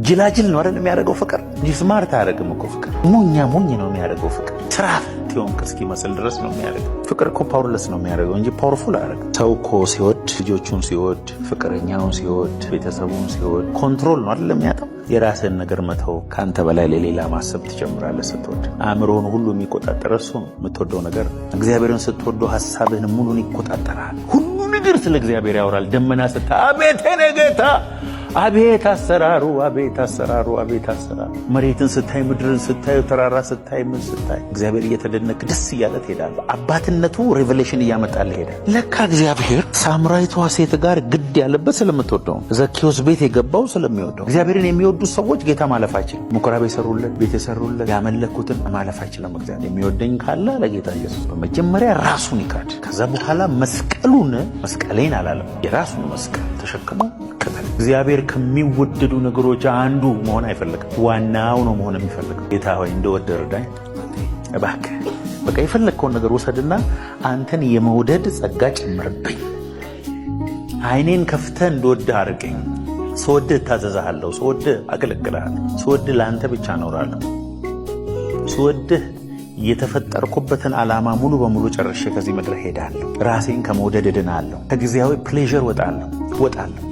ጅላጅል ነው አይደል የሚያደርገው ፍቅር እንጂ ስማርት አያደርግም እኮ ፍቅር። ሞኝ ነው የሚያደርገው ፍቅር። ስራፍት የሆንክ እስኪመስል ድረስ ነው የሚያደርገው ፍቅር እኮ። ፓወርለስ ነው የሚያደርገው እንጂ ፓወርፉል አያደርግም። ሰው እኮ ሲወድ፣ ልጆቹን ሲወድ፣ ፍቅረኛውን ሲወድ፣ ቤተሰቡን ሲወድ ኮንትሮል ነው አይደል የሚያጣው። የራስን ነገር መተው፣ ካንተ በላይ ለሌላ ማሰብ ትጀምራለህ ስትወድ። አእምሮህን ሁሉ የሚቆጣጠር እሱ ነው የምትወደው ነገር። እግዚአብሔርን ስትወደው ሐሳብህን ሙሉን ይቆጣጠራል። ሁሉ ነገር ስለ እግዚአብሔር ያወራል። ደመና ስታይ አቤት የኔ ጌታ፣ አቤት አሰራሩ፣ አቤት አሰራሩ፣ አቤት አሰራሩ። መሬትን ስታይ፣ ምድርን ስታይ፣ ተራራ ስታይ፣ ምን ስታይ እግዚአብሔር እየተደነቅ ደስ እያለ ትሄዳለህ። አባትነቱ ሬቨሌሽን እያመጣልህ ሄዳል። ለካ እግዚአብሔር ሳምራዊቷ ሴት ጋር ግድ ያለበት ስለምትወደው፣ ዘኬዎስ ቤት የገባው ስለሚወደው። እግዚአብሔርን የሚወዱ ሰዎች ጌታ ማለፍ አይችልም። ምኩራብ የሰሩለት፣ ቤት የሰሩለት፣ ያመለኩትን ማለፍ አይችልም። እግዚአብሔር የሚወደኝ ካለ ለጌታ ኢየሱስ በመጀመሪያ ራሱን ይካድ። ከዛ በኋላ መስቀሌን አላለም፣ የራሱን መስቀል ተሸክሞ ይከተል። እግዚአብሔር ከሚወደዱ ነገሮች አንዱ መሆን አይፈልግም። ዋናው ነው መሆን የሚፈልገው። ጌታ ሆይ እንደወደድ እርዳኝ እባክህ። በቃ የፈለግከውን ነገር ውሰድና አንተን የመውደድ ጸጋ ጨምርብኝ። አይኔን ከፍተህ እንደወድህ አድርገኝ። ስወድህ እታዘዝሃለሁ፣ ስወድህ አገለግልሃለሁ፣ ስወድህ ለአንተ ብቻ እኖራለሁ፣ ስወድህ የተፈጠርኩበትን ዓላማ ሙሉ በሙሉ ጨርሼ ከዚህ ምድር ሄዳለሁ። ራሴን ከመውደድ እድናለሁ። ከጊዜያዊ ፕሌዥር ወጣለሁ።